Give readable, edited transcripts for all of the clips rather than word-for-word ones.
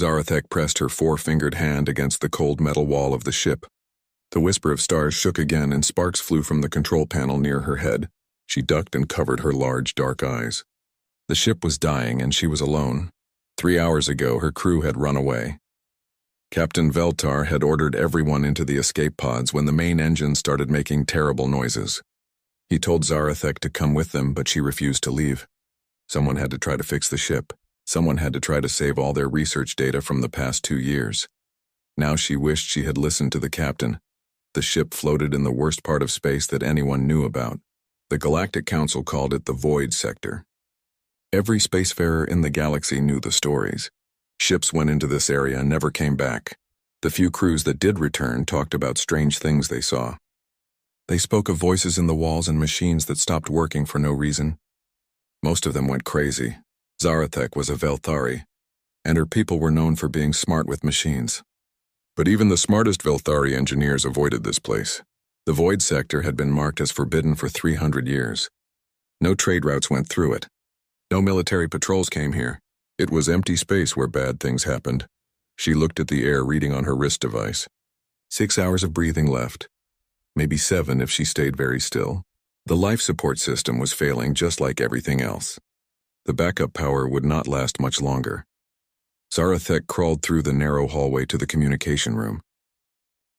Zarathek pressed her four-fingered hand against the cold metal wall of the ship. The whisper of stars shook again and sparks flew from the control panel near her head. She ducked and covered her large, dark eyes. The ship was dying and she was alone. 3 hours ago, her crew had run away. Captain Veltar had ordered everyone into the escape pods when the main engine started making terrible noises. He told Zarathek to come with them, but she refused to leave. Someone had to try to fix the ship. Someone had to try to save all their research data from the past 2 years. Now she wished she had listened to the captain. The ship floated in the worst part of space that anyone knew about. The Galactic Council called it the Void Sector. Every spacefarer in the galaxy knew the stories. Ships went into this area and never came back. The few crews that did return talked about strange things they saw. They spoke of voices in the walls and machines that stopped working for no reason. Most of them went crazy. Zarathek was a Velthari, and her people were known for being smart with machines. But even the smartest Velthari engineers avoided this place. The Void Sector had been marked as forbidden for 300 years. No trade routes went through it. No military patrols came here. It was empty space where bad things happened. She looked at the air reading on her wrist device. 6 hours of breathing left. Maybe 7 if she stayed very still. The life support system was failing just like everything else. The backup power would not last much longer. Zarathek crawled through the narrow hallway to the communication room.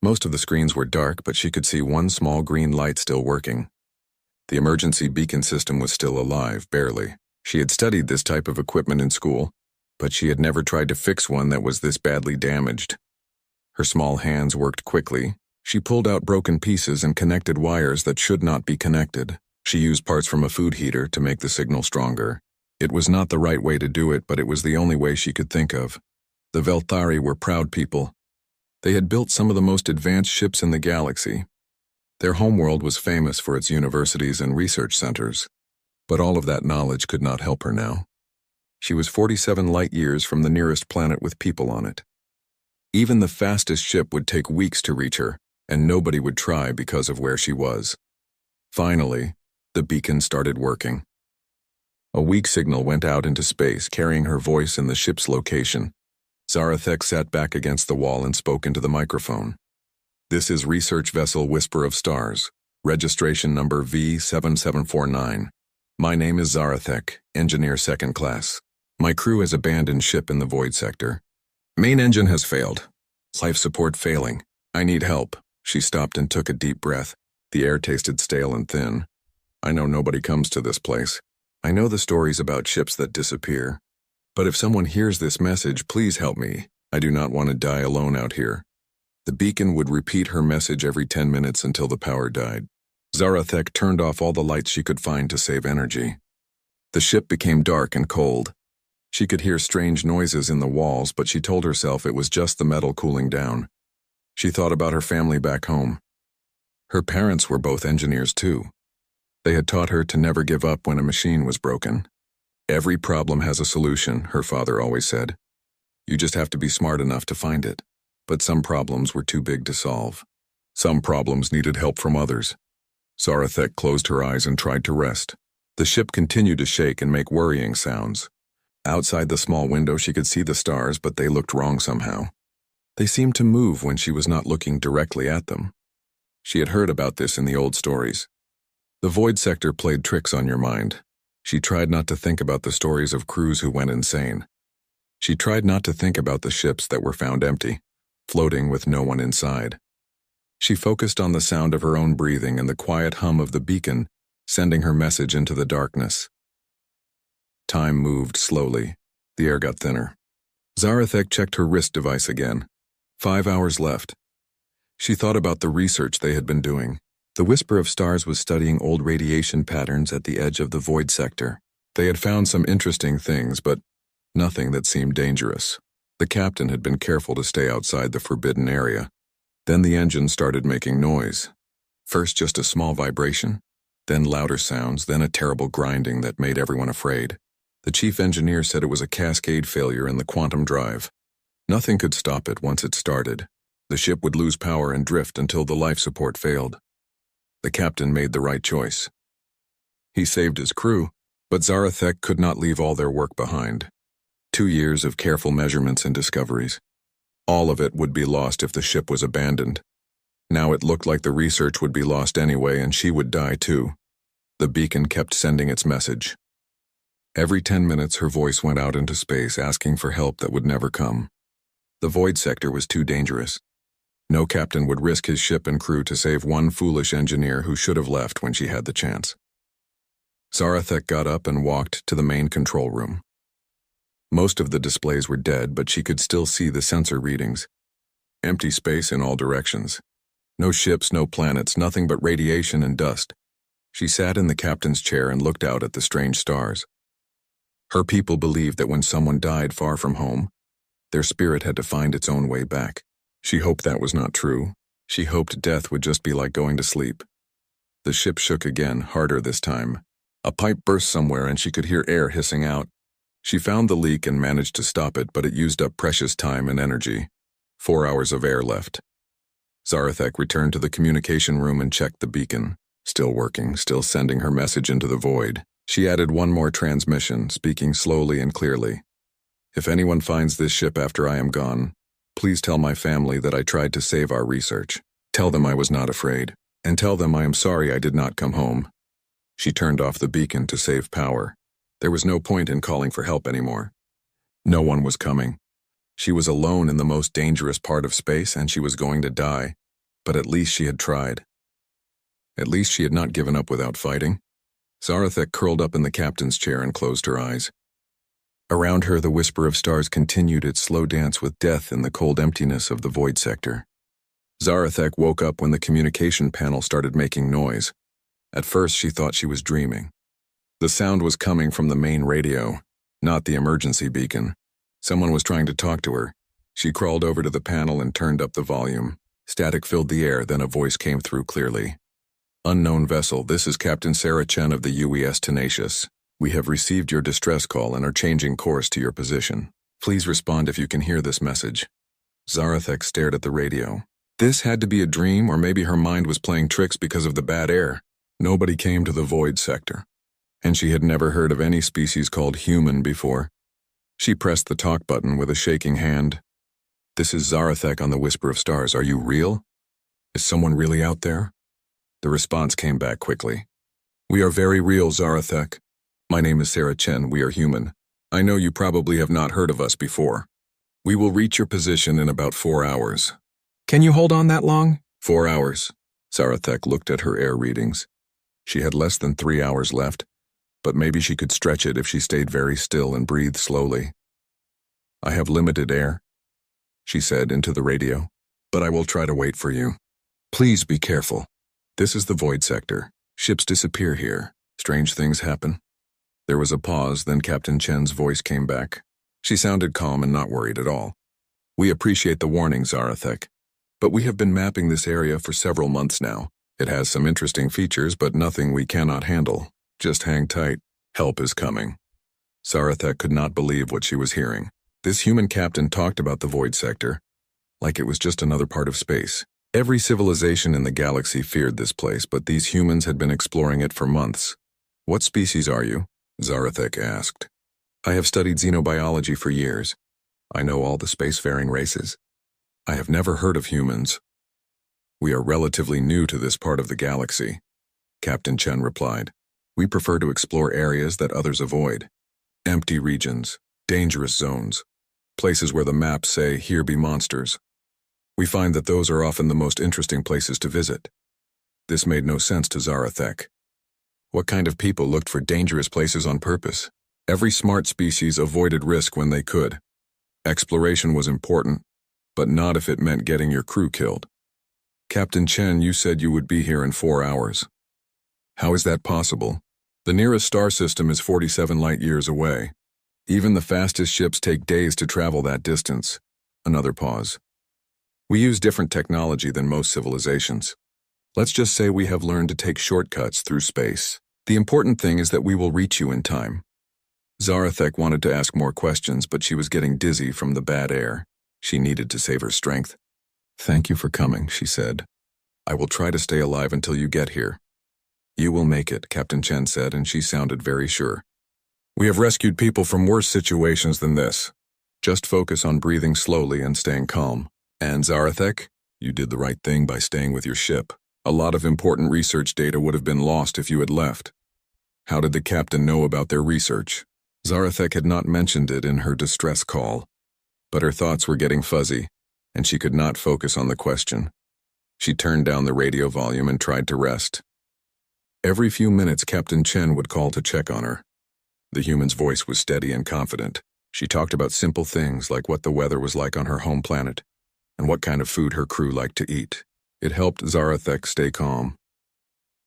Most of the screens were dark, but she could see one small green light still working. The emergency beacon system was still alive, barely. She had studied this type of equipment in school, but she had never tried to fix one that was this badly damaged. Her small hands worked quickly. She pulled out broken pieces and connected wires that should not be connected. She used parts from a food heater to make the signal stronger. It was not the right way to do it, but it was the only way she could think of. The Velthari were proud people. They had built some of the most advanced ships in the galaxy. Their homeworld was famous for its universities and research centers. But all of that knowledge could not help her now. She was 47 light-years from the nearest planet with people on it. Even the fastest ship would take weeks to reach her, and nobody would try because of where she was. Finally, the beacon started working. A weak signal went out into space, carrying her voice and the ship's location. Zarathek sat back against the wall and spoke into the microphone. "This is Research Vessel Whisper of Stars, registration number V7749. My name is Zarathek, Engineer 2nd Class. My crew has abandoned ship in the Void Sector. Main engine has failed. Life support failing. I need help." She stopped and took a deep breath. The air tasted stale and thin. "I know nobody comes to this place. I know the stories about ships that disappear. But if someone hears this message, please help me. I do not want to die alone out here." The beacon would repeat her message every 10 minutes until the power died. Zarathek turned off all the lights she could find to save energy. The ship became dark and cold. She could hear strange noises in the walls, but she told herself it was just the metal cooling down. She thought about her family back home. Her parents were both engineers too. They had taught her to never give up when a machine was broken. "Every problem has a solution," her father always said. "You just have to be smart enough to find it." But some problems were too big to solve. Some problems needed help from others. Zarathek closed her eyes and tried to rest. The ship continued to shake and make worrying sounds. Outside the small window she could see the stars, but they looked wrong somehow. They seemed to move when she was not looking directly at them. She had heard about this in the old stories. The Void Sector played tricks on your mind. She tried not to think about the stories of crews who went insane. She tried not to think about the ships that were found empty, floating with no one inside. She focused on the sound of her own breathing and the quiet hum of the beacon, sending her message into the darkness. Time moved slowly. The air got thinner. Zarathek checked her wrist device again. 5 hours left. She thought about the research they had been doing. The Whisper of Stars was studying old radiation patterns at the edge of the Void Sector. They had found some interesting things, but nothing that seemed dangerous. The captain had been careful to stay outside the forbidden area. Then the engine started making noise. First just a small vibration, then louder sounds, then a terrible grinding that made everyone afraid. The chief engineer said it was a cascade failure in the quantum drive. Nothing could stop it once it started. The ship would lose power and drift until the life support failed. The captain made the right choice. He saved his crew, but Zarathek could not leave all their work behind. 2 years of careful measurements and discoveries. All of it would be lost if the ship was abandoned. Now it looked like the research would be lost anyway, and she would die too. The beacon kept sending its message. Every 10 minutes her voice went out into space asking for help that would never come. The void sector was too dangerous. No captain would risk his ship and crew to save one foolish engineer who should have left when she had the chance. Zarathek got up and walked to the main control room. Most of the displays were dead, but she could still see the sensor readings. Empty space in all directions. No ships, no planets, nothing but radiation and dust. She sat in the captain's chair and looked out at the strange stars. Her people believed that when someone died far from home, their spirit had to find its own way back. She hoped that was not true. She hoped death would just be like going to sleep. The ship shook again, harder this time. A pipe burst somewhere and she could hear air hissing out. She found the leak and managed to stop it, but it used up precious time and energy. 4 hours of air left. Zarathek returned to the communication room and checked the beacon. Still working, still sending her message into the void. She added one more transmission, speaking slowly and clearly. If anyone finds this ship after I am gone, please tell my family that I tried to save our research. Tell them I was not afraid, and tell them I am sorry I did not come home. She turned off the beacon to save power. There was no point in calling for help anymore. No one was coming. She was alone in the most dangerous part of space, and she was going to die. But at least she had tried. At least she had not given up without fighting. Zarathek curled up in the captain's chair and closed her eyes. Around her, the whisper of stars continued its slow dance with death in the cold emptiness of the void sector. Zarathek woke up when the communication panel started making noise. At first, she thought she was dreaming. The sound was coming from the main radio, not the emergency beacon. Someone was trying to talk to her. She crawled over to the panel and turned up the volume. Static filled the air, then a voice came through clearly. Unknown vessel, this is Captain Sarah Chen of the UES Tenacious. We have received your distress call and are changing course to your position. Please respond if you can hear this message. Zarathek stared at the radio. This had to be a dream, or maybe her mind was playing tricks because of the bad air. Nobody came to the void sector, and she had never heard of any species called human before. She pressed the talk button with a shaking hand. This is Zarathek on the Whisper of Stars. Are you real? Is someone really out there? The response came back quickly. We are very real, Zarathek. My name is Sarah Chen. We are human. I know you probably have not heard of us before. We will reach your position in about 4 hours. Can you hold on that long? 4 hours. Zarathek looked at her air readings. She had less than 3 hours left, but maybe she could stretch it if she stayed very still and breathed slowly. I have limited air, she said into the radio, but I will try to wait for you. Please be careful. This is the void sector. Ships disappear here. Strange things happen. There was a pause, then Captain Chen's voice came back. She sounded calm and not worried at all. We appreciate the warning, Zarathek, but we have been mapping this area for several months now. It has some interesting features, but nothing we cannot handle. Just hang tight. Help is coming. Zarathek could not believe what she was hearing. This human captain talked about the void sector, like it was just another part of space. Every civilization in the galaxy feared this place, but these humans had been exploring it for months. What species are you? Zarathek asked. I have studied xenobiology for years. I know all the spacefaring races. I have never heard of humans. We are relatively new to this part of the galaxy, Captain Chen replied. We prefer to explore areas that others avoid. Empty regions, dangerous zones, places where the maps say, here be monsters. We find that those are often the most interesting places to visit. This made no sense to Zarathek. What kind of people looked for dangerous places on purpose? Every smart species avoided risk when they could. Exploration was important, but not if it meant getting your crew killed. Captain Chen, you said you would be here in 4 hours. How is that possible? The nearest star system is 47 light-years away. Even the fastest ships take days to travel that distance. Another pause. We use different technology than most civilizations. Let's just say we have learned to take shortcuts through space. The important thing is that we will reach you in time. Zarathek wanted to ask more questions, but she was getting dizzy from the bad air. She needed to save her strength. Thank you for coming, she said. I will try to stay alive until you get here. You will make it, Captain Chen said, and she sounded very sure. We have rescued people from worse situations than this. Just focus on breathing slowly and staying calm. And Zarathek, you did the right thing by staying with your ship. A lot of important research data would have been lost if you had left. How did the captain know about their research? Zarathek had not mentioned it in her distress call, but her thoughts were getting fuzzy, and she could not focus on the question. She turned down the radio volume and tried to rest. Every few minutes, Captain Chen would call to check on her. The human's voice was steady and confident. She talked about simple things like what the weather was like on her home planet and what kind of food her crew liked to eat. It helped Zarathek stay calm.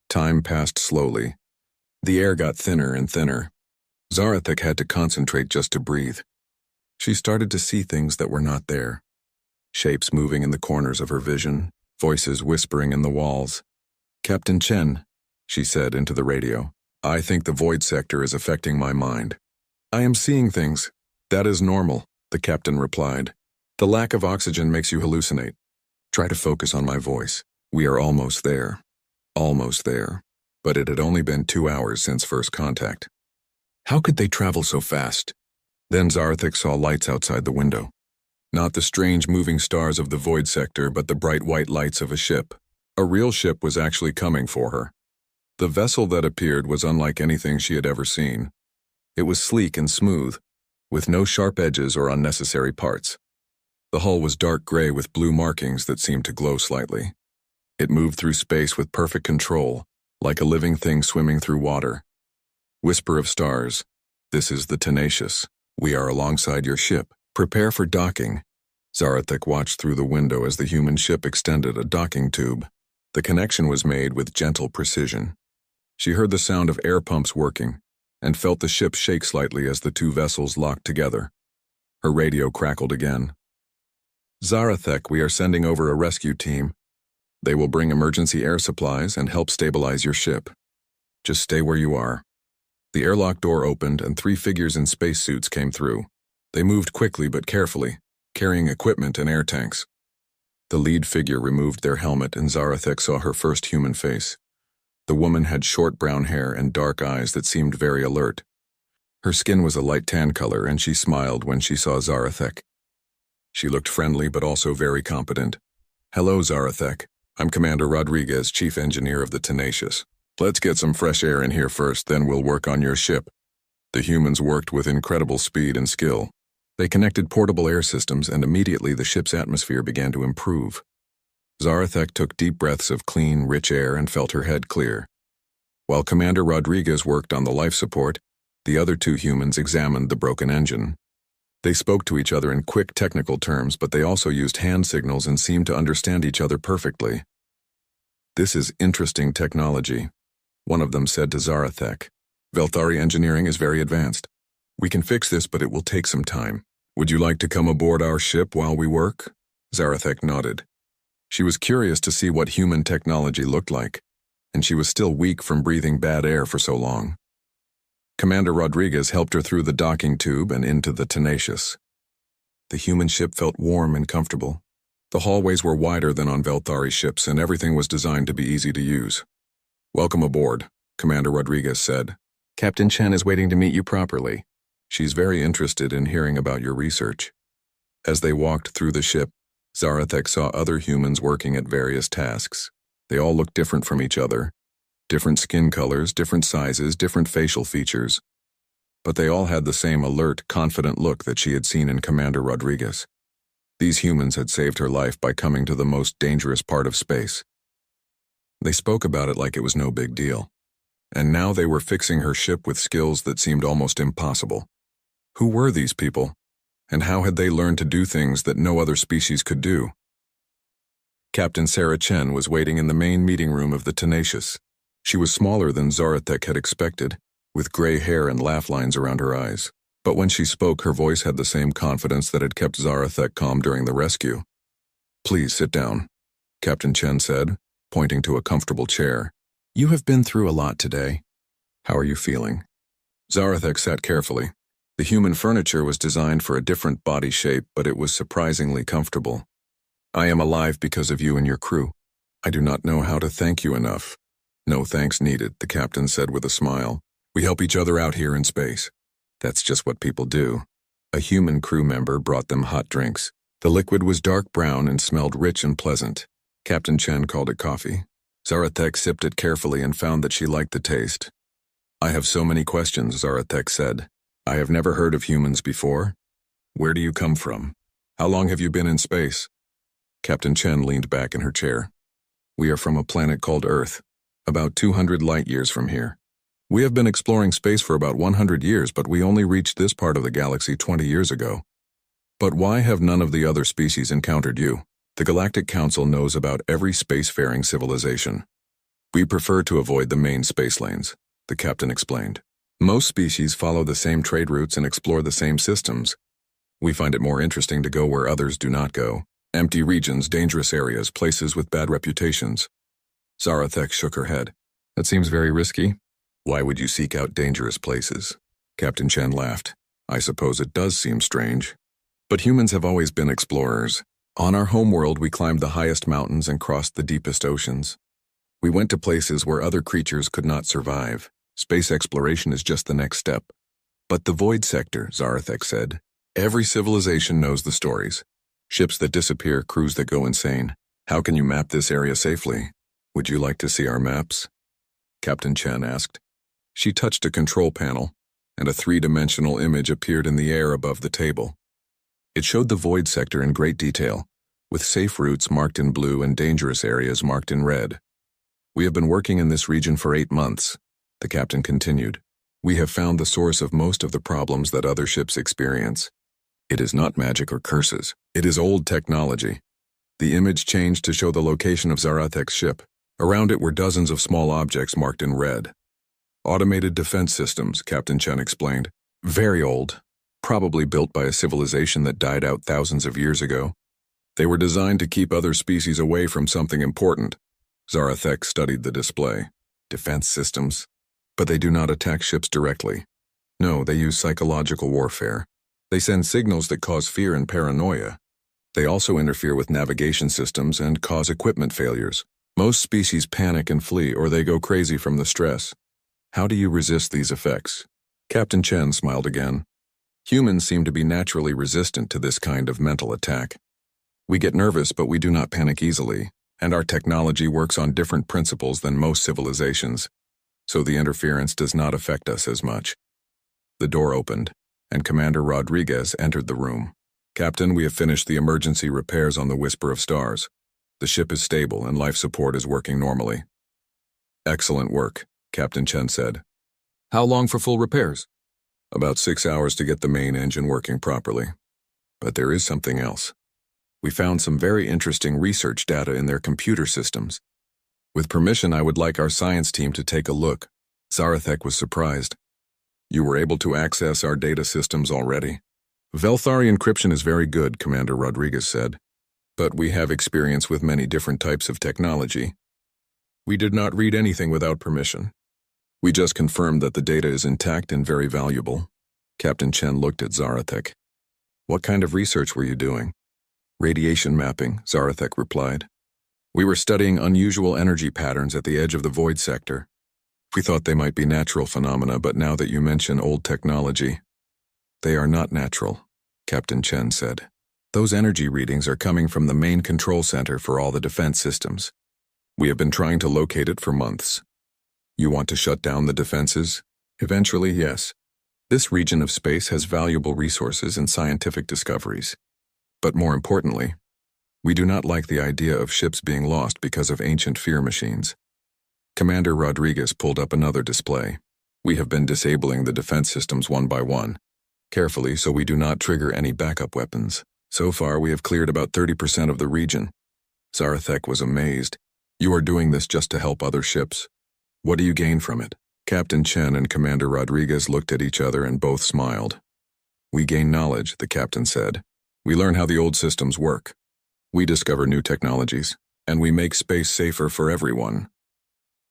Time passed slowly. The air got thinner and thinner. Zarathek had to concentrate just to breathe. She started to see things that were not there. Shapes moving in the corners of her vision, voices whispering in the walls. "Captain Chen," she said into the radio, "I think the void sector is affecting my mind. I am seeing things." "That is normal," the captain replied. "The lack of oxygen makes you hallucinate. Try to focus on my voice. We are almost there." Almost there. But it had only been 2 hours since first contact. How could they travel so fast? Then Zarathek saw lights outside the window. Not the strange moving stars of the void sector, but the bright white lights of a ship. A real ship was actually coming for her. The vessel that appeared was unlike anything she had ever seen. It was sleek and smooth, with no sharp edges or unnecessary parts. The hull was dark gray with blue markings that seemed to glow slightly. It moved through space with perfect control, like a living thing swimming through water. Whisper of stars. "This is the Tenacious. We are alongside your ship. Prepare for docking." Zarathek watched through the window as the human ship extended a docking tube. The connection was made with gentle precision. She heard the sound of air pumps working, and felt the ship shake slightly as the two vessels locked together. Her radio crackled again. "Zarathek, we are sending over a rescue team. They will bring emergency air supplies and help stabilize your ship. Just stay where you are." The airlock door opened and 3 figures in spacesuits came through. They moved quickly but carefully, carrying equipment and air tanks. The lead figure removed their helmet and Zarathek saw her first human face. The woman had short brown hair and dark eyes that seemed very alert. Her skin was a light tan color and she smiled when she saw Zarathek. She looked friendly but also very competent. "Hello, Zarathek. I'm Commander Rodriguez, Chief Engineer of the Tenacious. Let's get some fresh air in here first, then we'll work on your ship." The humans worked with incredible speed and skill. They connected portable air systems and immediately the ship's atmosphere began to improve. Zarathek took deep breaths of clean, rich air and felt her head clear. While Commander Rodriguez worked on the life support, the other 2 humans examined the broken engine. They spoke to each other in quick technical terms, but they also used hand signals and seemed to understand each other perfectly. "This is interesting technology," one of them said to Zarathek. "Velthari engineering is very advanced. We can fix this, but it will take some time. Would you like to come aboard our ship while we work?" Zarathek nodded. She was curious to see what human technology looked like, and she was still weak from breathing bad air for so long. Commander Rodriguez helped her through the docking tube and into the Tenacious. The human ship felt warm and comfortable. The hallways were wider than on Velthari ships, and everything was designed to be easy to use. "Welcome aboard," Commander Rodriguez said. "Captain Chen is waiting to meet you properly. She's very interested in hearing about your research." As they walked through the ship, Zarathek saw other humans working at various tasks. They all looked different from each other. Different skin colors, different sizes, different facial features. But they all had the same alert, confident look that she had seen in Commander Rodriguez. These humans had saved her life by coming to the most dangerous part of space. They spoke about it like it was no big deal. And now they were fixing her ship with skills that seemed almost impossible. Who were these people? And how had they learned to do things that no other species could do? Captain Sarah Chen was waiting in the main meeting room of the Tenacious. She was smaller than Zarathek had expected, with gray hair and laugh lines around her eyes. But when she spoke, her voice had the same confidence that had kept Zarathek calm during the rescue. "Please sit down," Captain Chen said, pointing to a comfortable chair. "You have been through a lot today. How are you feeling?" Zarathek sat carefully. The human furniture was designed for a different body shape, but it was surprisingly comfortable. "I am alive because of you and your crew. I do not know how to thank you enough." "No thanks needed," the captain said with a smile. "We help each other out here in space. That's just what people do. A human crew member brought them hot drinks. The liquid was dark brown and smelled rich and pleasant. Captain Chen called it coffee. Zarathek sipped it carefully and found that she liked the taste. I have so many questions, Zarathek said. I have never heard of humans before. Where do you come from? How long have you been in space? Captain Chen leaned back in her chair. We are from a planet called Earth, about 200 light years from here. We have been exploring space for about 100 years, but we only reached this part of the galaxy 20 years ago. But why have none of the other species encountered you? The Galactic Council knows about every spacefaring civilization. We prefer to avoid the main space lanes, the captain explained. Most species follow the same trade routes and explore the same systems. We find it more interesting to go where others do not go. Empty regions, dangerous areas, places with bad reputations. Zarathek shook her head. That seems very risky. Why would you seek out dangerous places? Captain Chen laughed. I suppose it does seem strange. But humans have always been explorers. On our homeworld, we climbed the highest mountains and crossed the deepest oceans. We went to places where other creatures could not survive. Space exploration is just the next step. But the void sector, Zarathek said. Every civilization knows the stories. Ships that disappear, crews that go insane. How can you map this area safely? Would you like to see our maps? Captain Chen asked. She touched a control panel, and a three-dimensional image appeared in the air above the table. It showed the void sector in great detail, with safe routes marked in blue and dangerous areas marked in red. We have been working in this region for 8 months, the captain continued. We have found the source of most of the problems that other ships experience. It is not magic or curses. It is old technology. The image changed to show the location of Zarathek's ship. Around it were dozens of small objects marked in red. Automated defense systems, Captain Chen explained. Very old. Probably built by a civilization that died out thousands of years ago. They were designed to keep other species away from something important. Zarathek studied the display. Defense systems. But they do not attack ships directly. No, they use psychological warfare. They send signals that cause fear and paranoia. They also interfere with navigation systems and cause equipment failures. Most species panic and flee, or they go crazy from the stress. How do you resist these effects? Captain Chen smiled again. Humans seem to be naturally resistant to this kind of mental attack. We get nervous, but we do not panic easily, and our technology works on different principles than most civilizations, so the interference does not affect us as much. The door opened, and Commander Rodriguez entered the room. Captain, we have finished the emergency repairs on the Whisper of Stars. The ship is stable and life support is working normally. Excellent work, Captain Chen said. How long for full repairs? About 6 hours to get the main engine working properly. But there is something else. We found some very interesting research data in their computer systems. With permission, I would like our science team to take a look. Zarathek was surprised. You were able to access our data systems already? Velthari encryption is very good, Commander Rodriguez said. But we have experience with many different types of technology. We did not read anything without permission. We just confirmed that the data is intact and very valuable. Captain Chen looked at Zarathek. What kind of research were you doing? Radiation mapping, Zarathek replied. We were studying unusual energy patterns at the edge of the void sector. We thought they might be natural phenomena, but now that you mention old technology, they are not natural, Captain Chen said. Those energy readings are coming from the main control center for all the defense systems. We have been trying to locate it for months. You want to shut down the defenses? Eventually, yes. This region of space has valuable resources and scientific discoveries. But more importantly, we do not like the idea of ships being lost because of ancient fear machines. Commander Rodriguez pulled up another display. We have been disabling the defense systems one by one, carefully so we do not trigger any backup weapons. So far, we have cleared about 30% of the region. Zarathek was amazed. You are doing this just to help other ships. What do you gain from it? Captain Chen and Commander Rodriguez looked at each other and both smiled. We gain knowledge, the captain said. We learn how the old systems work. We discover new technologies, and we make space safer for everyone.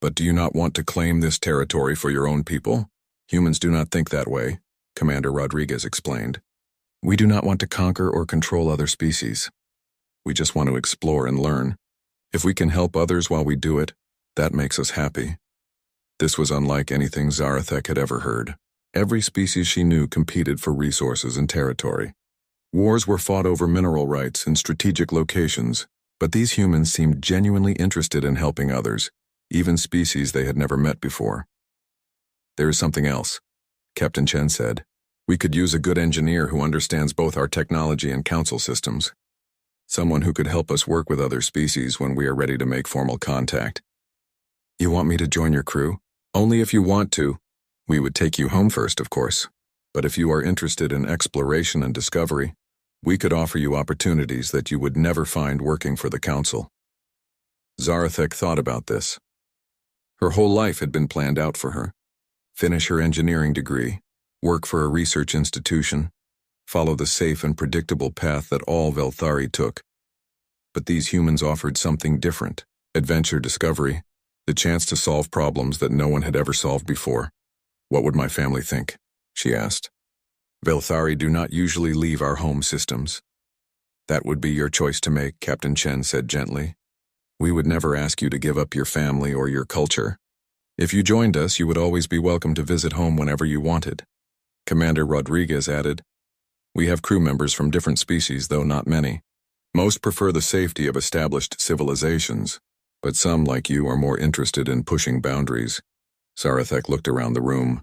But do you not want to claim this territory for your own people? Humans do not think that way, Commander Rodriguez explained. We do not want to conquer or control other species. We just want to explore and learn. If we can help others while we do it, that makes us happy. This was unlike anything Zarathek had ever heard. Every species she knew competed for resources and territory. Wars were fought over mineral rights and strategic locations, but these humans seemed genuinely interested in helping others, even species they had never met before. "There is something else," Captain Chen said. "We could use a good engineer who understands both our technology and council systems. Someone who could help us work with other species when we are ready to make formal contact." "You want me to join your crew?" "Only if you want to. We would take you home first, of course. But if you are interested in exploration and discovery, we could offer you opportunities that you would never find working for the Council." Zarathek thought about this. Her whole life had been planned out for her. Finish her engineering degree, work for a research institution, follow the safe and predictable path that all Velthari took. But these humans offered something different: adventure, discovery, the chance to solve problems that no one had ever solved before. "What would my family think?" she asked. "Velthari do not usually leave our home systems." "That would be your choice to make," Captain Chen said gently. "We would never ask you to give up your family or your culture. If you joined us, you would always be welcome to visit home whenever you wanted." Commander Rodriguez added, "We have crew members from different species, though not many. Most prefer the safety of established civilizations, but some, like you, are more interested in pushing boundaries." Zarathek looked around the room.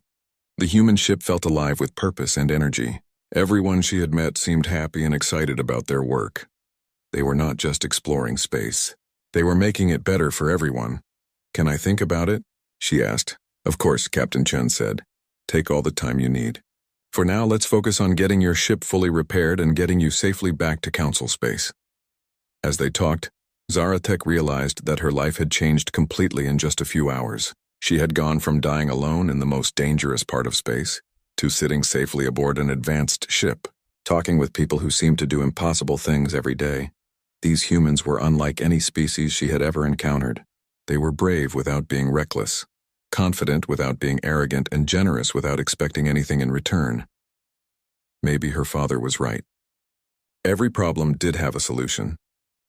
The human ship felt alive with purpose and energy. Everyone she had met seemed happy and excited about their work. They were not just exploring space. They were making it better for everyone. "Can I think about it?" she asked. "Of course," Captain Chen said. "Take all the time you need. For now, let's focus on getting your ship fully repaired and getting you safely back to Council space." As they talked, Zarathek realized that her life had changed completely in just a few hours. She had gone from dying alone in the most dangerous part of space to sitting safely aboard an advanced ship, talking with people who seemed to do impossible things every day. These humans were unlike any species she had ever encountered. They were brave without being reckless, confident without being arrogant, and generous without expecting anything in return. Maybe her father was right. Every problem did have a solution.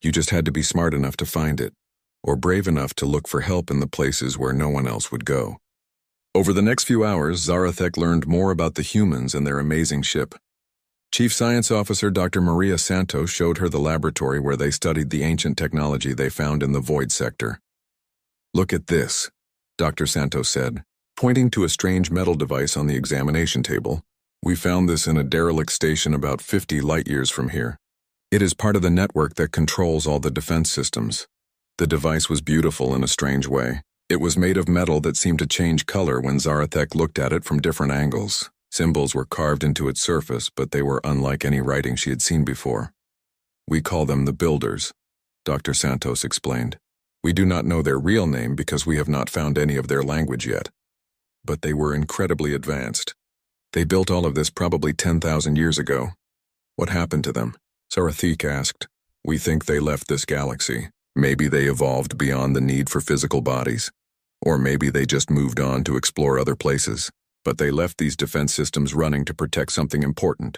You just had to be smart enough to find it, or brave enough to look for help in the places where no one else would go. Over the next few hours, Zarathek learned more about the humans and their amazing ship. Chief Science Officer Dr. Maria Santos showed her the laboratory where they studied the ancient technology they found in the void sector. "Look at this," Dr. Santos said, pointing to a strange metal device on the examination table. "We found this in a derelict station about 50 light-years from here. It is part of the network that controls all the defense systems." The device was beautiful in a strange way. It was made of metal that seemed to change color when Zarathek looked at it from different angles. Symbols were carved into its surface, but they were unlike any writing she had seen before. "We call them the Builders," Dr. Santos explained. "We do not know their real name because we have not found any of their language yet. But they were incredibly advanced. They built all of this probably 10,000 years ago." "What happened to them?" Zarathek asked. "We think they left this galaxy. Maybe they evolved beyond the need for physical bodies. Or maybe they just moved on to explore other places. But they left these defense systems running to protect something important."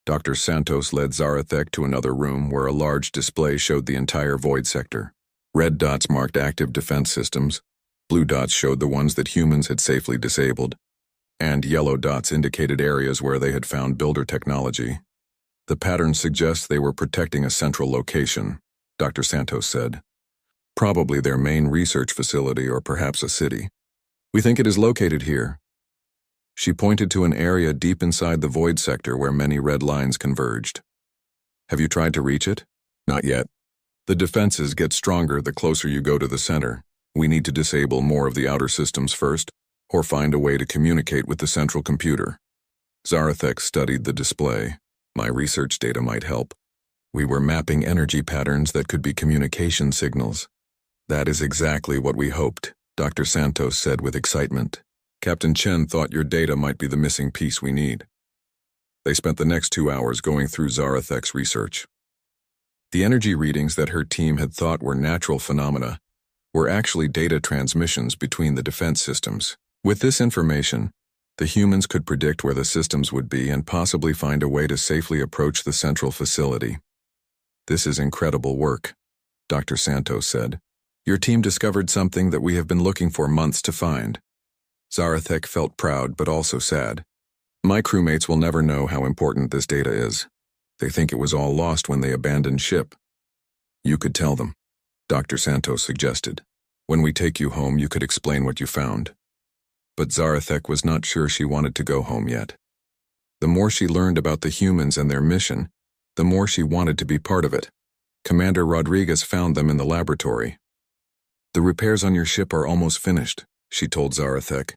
Dr. Santos led Zarathek to another room where a large display showed the entire void sector. Red dots marked active defense systems, blue dots showed the ones that humans had safely disabled, and yellow dots indicated areas where they had found builder technology. "The pattern suggests they were protecting a central location," Dr. Santos said. "Probably their main research facility or perhaps a city. We think it is located here." She pointed to an area deep inside the void sector where many red lines converged. "Have you tried to reach it?" "Not yet. The defenses get stronger the closer you go to the center. We need to disable more of the outer systems first, or find a way to communicate with the central computer." Zarathek studied the display. "My research data might help. We were mapping energy patterns that could be communication signals." "That is exactly what we hoped," Dr. Santos said with excitement. "Captain Chen thought your data might be the missing piece we need." They spent the next 2 hours going through Zarathek's research. The energy readings that her team had thought were natural phenomena were actually data transmissions between the defense systems. With this information, the humans could predict where the systems would be and possibly find a way to safely approach the central facility. "This is incredible work," Dr. Santos said. "Your team discovered something that we have been looking for months to find." Zarathek felt proud but also sad. My crewmates will never know how important this data is. They think it was all lost when they abandoned ship. You could tell them, Dr. Santos suggested. When we take you home, you could explain what you found. But Zarathek was not sure she wanted to go home yet. The more she learned about the humans and their mission, the more she wanted to be part of it. Commander Rodriguez found them in the laboratory. The repairs on your ship are almost finished, she told Zarathek.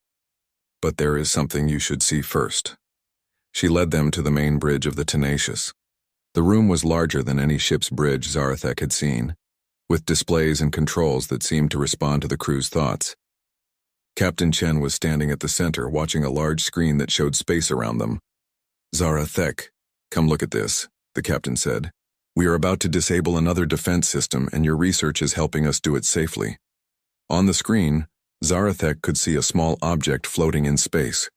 But there is something you should see first. She led them to the main bridge of the Tenacious. The room was larger than any ship's bridge Zarathek had seen, with displays and controls that seemed to respond to the crew's thoughts. Captain Chen was standing at the center, watching a large screen that showed space around them. Zarathek, come look at this, the captain said. We are about to disable another defense system, and your research is helping us do it safely. On the screen, Zarathek could see a small object floating in space.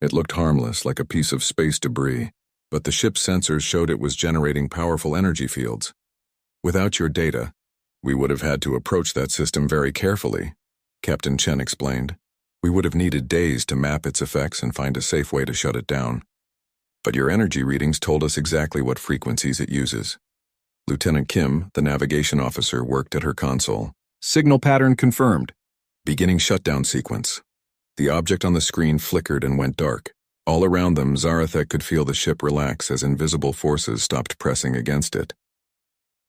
It looked harmless, like a piece of space debris, but the ship's sensors showed it was generating powerful energy fields. Without your data, we would have had to approach that system very carefully, Captain Chen explained. We would have needed days to map its effects and find a safe way to shut it down. But your energy readings told us exactly what frequencies it uses. Lieutenant Kim, the navigation officer, worked at her console. Signal pattern confirmed. Beginning shutdown sequence. The object on the screen flickered and went dark. All around them, Zarathek could feel the ship relax as invisible forces stopped pressing against it.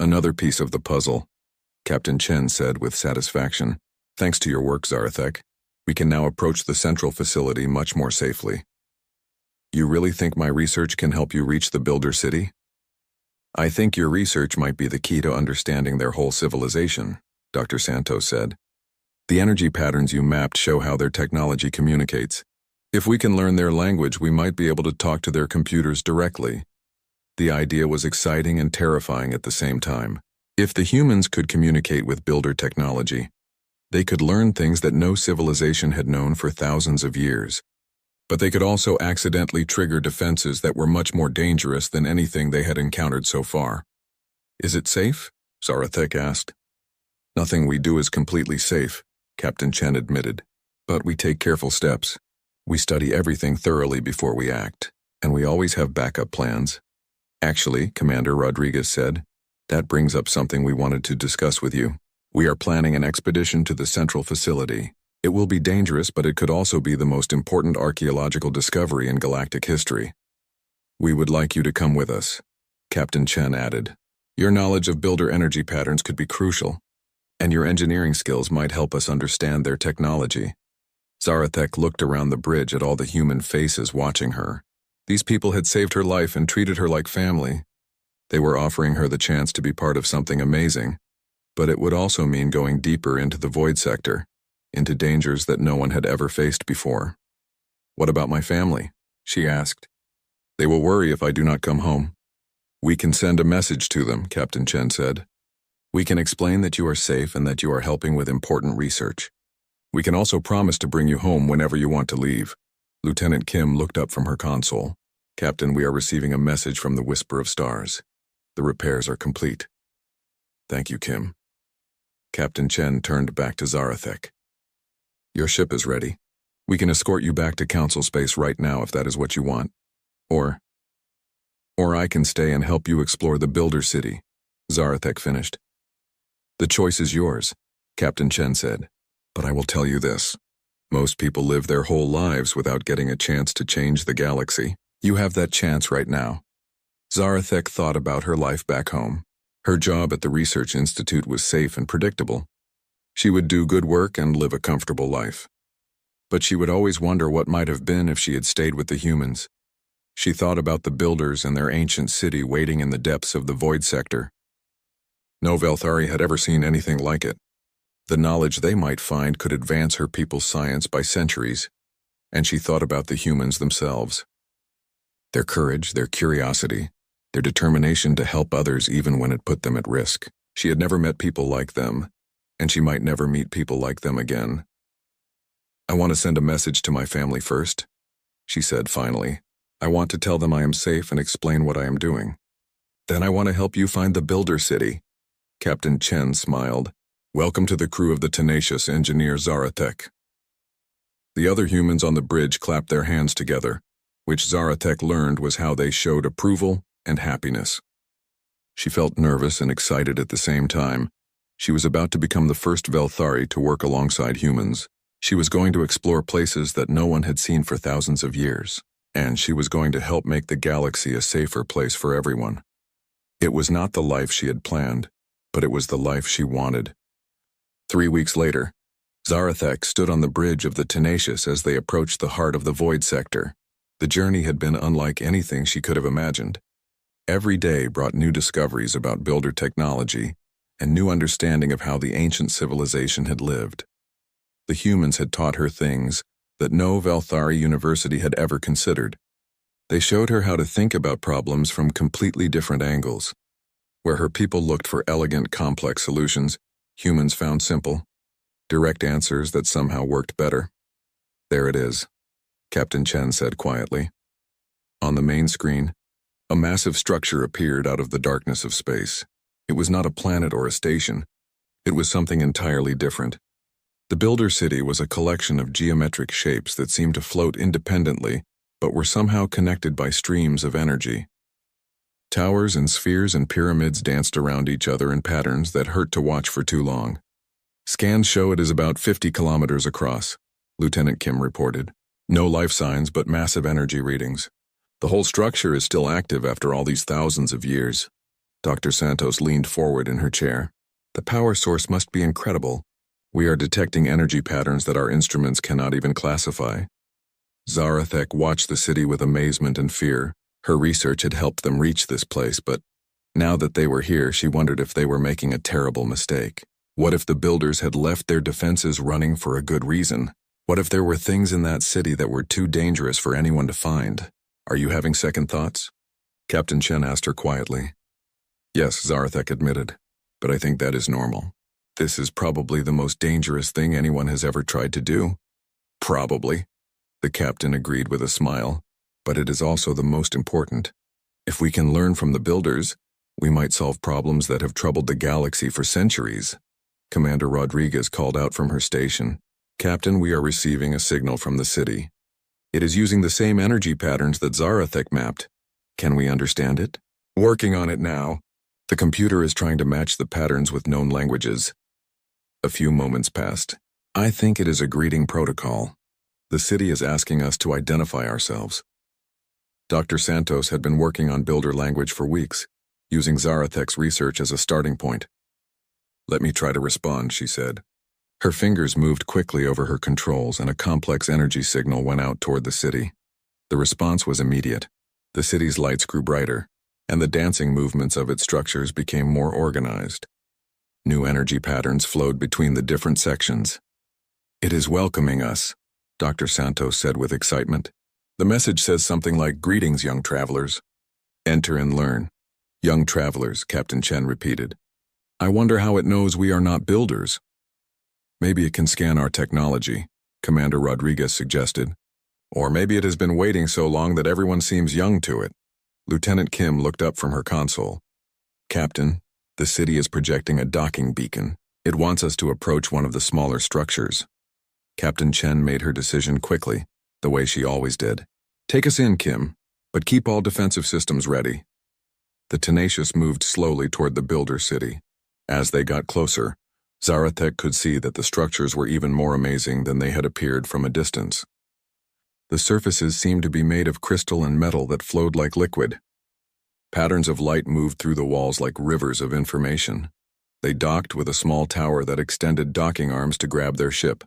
Another piece of the puzzle, Captain Chen said with satisfaction. Thanks to your work, Zarathek, we can now approach the central facility much more safely. You really think my research can help you reach the Builder City? I think your research might be the key to understanding their whole civilization, Dr. Santos said. The energy patterns you mapped show how their technology communicates. If we can learn their language, we might be able to talk to their computers directly. The idea was exciting and terrifying at the same time. If the humans could communicate with Builder technology, they could learn things that no civilization had known for thousands of years. But they could also accidentally trigger defenses that were much more dangerous than anything they had encountered so far. Is it safe? Zarathek asked. Nothing we do is completely safe, Captain Chen admitted. But we take careful steps. We study everything thoroughly before we act, and we always have backup plans. Actually, Commander Rodriguez said, that brings up something we wanted to discuss with you. We are planning an expedition to the central facility. It will be dangerous, but it could also be the most important archaeological discovery in galactic history. We would like you to come with us, Captain Chen added. Your knowledge of Builder energy patterns could be crucial, and your engineering skills might help us understand their technology. Zarathek looked around the bridge at all the human faces watching her. These people had saved her life and treated her like family. They were offering her the chance to be part of something amazing, but it would also mean going deeper into the void sector, into dangers that no one had ever faced before. What about my family? She asked. They will worry if I do not come home. We can send a message to them, Captain Chen said. We can explain that you are safe and that you are helping with important research. We can also promise to bring you home whenever you want to leave. Lieutenant Kim looked up from her console. Captain, we are receiving a message from the Whisper of Stars. The repairs are complete. Thank you, Kim. Captain Chen turned back to Zarathek. Your ship is ready. We can escort you back to Council space right now if that is what you want. Or I can stay and help you explore the Builder City, Zarathek finished. The choice is yours, Captain Chen said. But I will tell you this. Most people live their whole lives without getting a chance to change the galaxy. You have that chance right now. Zarathek thought about her life back home. Her job at the Research Institute was safe and predictable. She would do good work and live a comfortable life. But she would always wonder what might have been if she had stayed with the humans. She thought about the Builders and their ancient city waiting in the depths of the void sector. No Velthari had ever seen anything like it. The knowledge they might find could advance her people's science by centuries, and she thought about the humans themselves. Their courage, their curiosity, their determination to help others even when it put them at risk. She had never met people like them, and she might never meet people like them again. I want to send a message to my family first, she said finally. I want to tell them I am safe and explain what I am doing. Then I want to help you find the Builder City. Captain Chen smiled. Welcome to the crew of the tenacious engineer Zarathek. The other humans on the bridge clapped their hands together, which Zarathek learned was how they showed approval and happiness. She felt nervous and excited at the same time. She was about to become the first Velthari to work alongside humans. She was going to explore places that no one had seen for thousands of years, and she was going to help make the galaxy a safer place for everyone. It was not the life she had planned, but it was the life she wanted. 3 weeks later, Zarathek stood on the bridge of the Tenacious as they approached the heart of the Void Sector. The journey had been unlike anything she could have imagined. Every day brought new discoveries about builder technology and new understanding of how the ancient civilization had lived. The humans had taught her things that no Velthari university had ever considered. They showed her how to think about problems from completely different angles. Where her people looked for elegant, complex solutions, humans found simple, direct answers that somehow worked better. There it is, Captain Chen said quietly. On the main screen, a massive structure appeared out of the darkness of space. It was not a planet or a station. It was something entirely different. The Builder City was a collection of geometric shapes that seemed to float independently, but were somehow connected by streams of energy. Towers and spheres and pyramids danced around each other in patterns that hurt to watch for too long. Scans show it is about 50 kilometers across, Lieutenant Kim reported. No life signs, but massive energy readings. The whole structure is still active after all these thousands of years. Dr. Santos leaned forward in her chair. The power source must be incredible. We are detecting energy patterns that our instruments cannot even classify. Zarathek watched the city with amazement and fear. Her research had helped them reach this place, but now that they were here, she wondered if they were making a terrible mistake. What if the builders had left their defenses running for a good reason? What if there were things in that city that were too dangerous for anyone to find? Are you having second thoughts? Captain Chen asked her quietly. Yes, Zarathek admitted, but I think that is normal. This is probably the most dangerous thing anyone has ever tried to do. Probably, the captain agreed with a smile, but it is also the most important. If we can learn from the builders, we might solve problems that have troubled the galaxy for centuries. Commander Rodriguez called out from her station. Captain, we are receiving a signal from the city. It is using the same energy patterns that Zarathek mapped. Can we understand it? Working on it now. The computer is trying to match the patterns with known languages. A few moments passed. I think it is a greeting protocol. The city is asking us to identify ourselves. Dr. Santos had been working on builder language for weeks, using Zarathek's research as a starting point. Let me try to respond, she said. Her fingers moved quickly over her controls and a complex energy signal went out toward the city. The response was immediate. The city's lights grew brighter, and the dancing movements of its structures became more organized. New energy patterns flowed between the different sections. It is welcoming us, Dr. Santos said with excitement. The message says something like, "Greetings, young travelers. Enter and learn." Young travelers, Captain Chen repeated. I wonder how it knows we are not builders. Maybe it can scan our technology, Commander Rodriguez suggested. Or maybe it has been waiting so long that everyone seems young to it. Lieutenant Kim looked up from her console. Captain, the city is projecting a docking beacon. It wants us to approach one of the smaller structures. Captain Chen made her decision quickly, the way she always did. Take us in, Kim, but keep all defensive systems ready. The Tenacious moved slowly toward the builder city. As they got closer, Zarathek could see that the structures were even more amazing than they had appeared from a distance. The surfaces seemed to be made of crystal and metal that flowed like liquid. Patterns of light moved through the walls like rivers of information. They docked with a small tower that extended docking arms to grab their ship.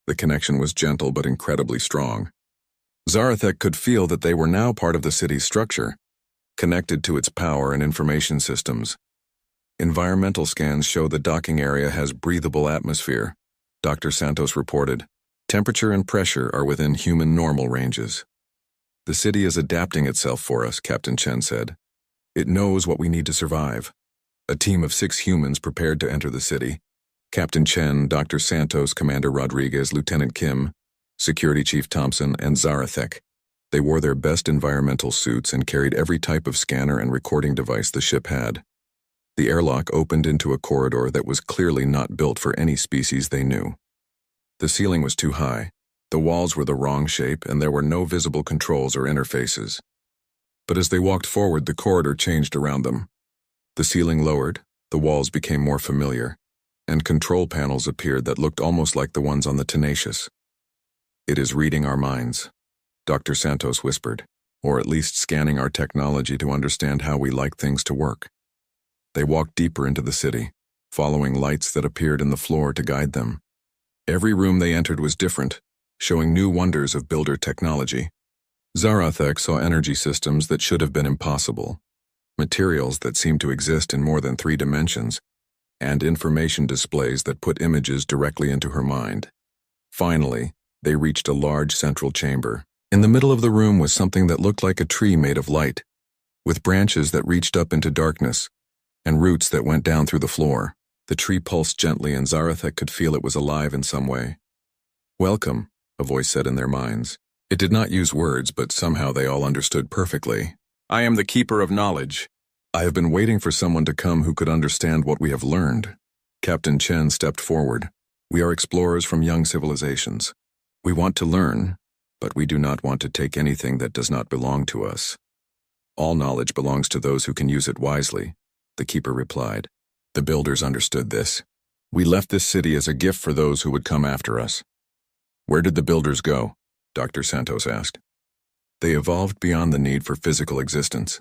The connection was gentle but incredibly strong. Zarathek could feel that they were now part of the city's structure, connected to its power and information systems. Environmental scans show the docking area has breathable atmosphere, Dr. Santos reported. Temperature and pressure are within human normal ranges. The city is adapting itself for us, Captain Chen said. It knows what we need to survive. A team of 6 humans prepared to enter the city. Captain Chen, Dr. Santos, Commander Rodriguez, Lieutenant Kim, Security Chief Thompson, and Zarathek. They wore their best environmental suits and carried every type of scanner and recording device the ship had. The airlock opened into a corridor that was clearly not built for any species they knew. The ceiling was too high, The walls were the wrong shape, and there were no visible controls or interfaces. But as they walked forward, the corridor changed around them. The ceiling lowered, the walls became more familiar, and control panels appeared that looked almost like the ones on the Tenacious. "It is reading our minds," Dr. Santos whispered, "or at least scanning our technology to understand how we like things to work." They walked deeper into the city, following lights that appeared in the floor to guide them. Every room they entered was different, showing new wonders of builder technology. Zarathek saw energy systems that should have been impossible, materials that seemed to exist in more than 3 dimensions, and information displays that put images directly into her mind. Finally, they reached a large central chamber. In the middle of the room was something that looked like a tree made of light, with branches that reached up into darkness, and roots that went down through the floor. The tree pulsed gently, and Zarathek could feel it was alive in some way. "Welcome," a voice said in their minds. It did not use words, but somehow they all understood perfectly. "I am the Keeper of Knowledge. I have been waiting for someone to come who could understand what we have learned." Captain Chen stepped forward. "We are explorers from young civilizations. We want to learn, but we do not want to take anything that does not belong to us. All knowledge belongs to those who can use it wisely," the Keeper replied. The builders understood this. "We left this city as a gift for those who would come after us." "Where did the builders go?" Dr. Santos asked. "They evolved beyond the need for physical existence.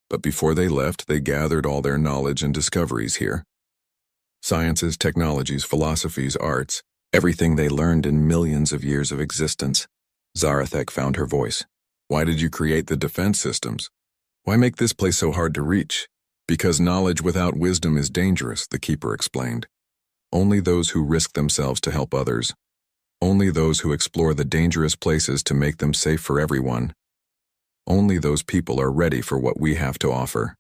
But before they left, they gathered all their knowledge and discoveries here. Sciences, technologies, philosophies, arts, everything they learned in millions of years of existence." Zarathek found her voice. "Why did you create the defense systems? Why make this place so hard to reach?" "Because knowledge without wisdom is dangerous," the Keeper explained. "Only those who risk themselves to help others. Only those who explore the dangerous places to make them safe for everyone. Only those people are ready for what we have to offer."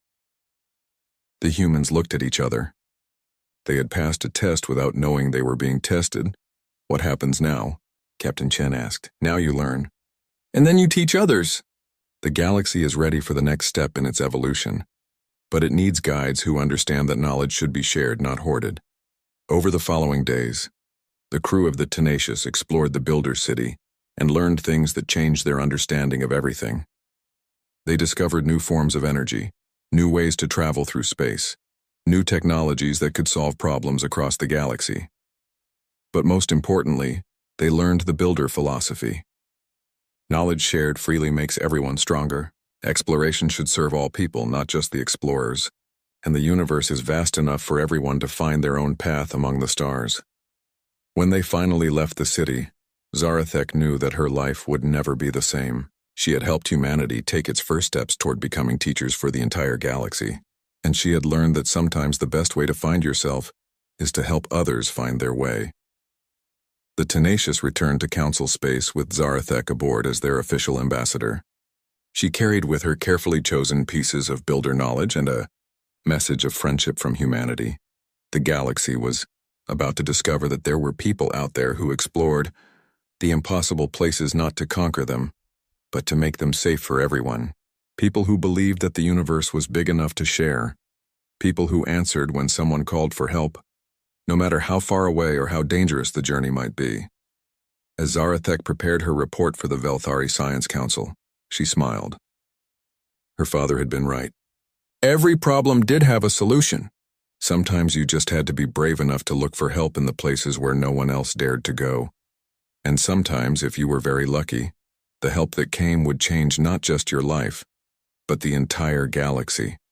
The humans looked at each other. They had passed a test without knowing they were being tested. "What happens now?" Captain Chen asked. "Now you learn. And then you teach others." The galaxy is ready for the next step in its evolution. But it needs guides who understand that knowledge should be shared, not hoarded. Over the following days, the crew of the Tenacious explored the Builder City and learned things that changed their understanding of everything. They discovered new forms of energy, new ways to travel through space, new technologies that could solve problems across the galaxy. But most importantly, they learned the Builder philosophy. Knowledge shared freely makes everyone stronger. Exploration should serve all people, not just the explorers. And the universe is vast enough for everyone to find their own path among the stars. When they finally left the city, Zarathek knew that her life would never be the same. She had helped humanity take its first steps toward becoming teachers for the entire galaxy. And she had learned that sometimes the best way to find yourself is to help others find their way. The Tenacious returned to Council space with Zarathek aboard as their official ambassador. She carried with her carefully chosen pieces of builder knowledge and a message of friendship from humanity. The galaxy was about to discover that there were people out there who explored the impossible places not to conquer them, but to make them safe for everyone. People who believed that the universe was big enough to share. People who answered when someone called for help, no matter how far away or how dangerous the journey might be. As Zarathek prepared her report for the Velthari Science Council, she smiled. Her father had been right. Every problem did have a solution. Sometimes you just had to be brave enough to look for help in the places where no one else dared to go. And sometimes, if you were very lucky, the help that came would change not just your life, but the entire galaxy.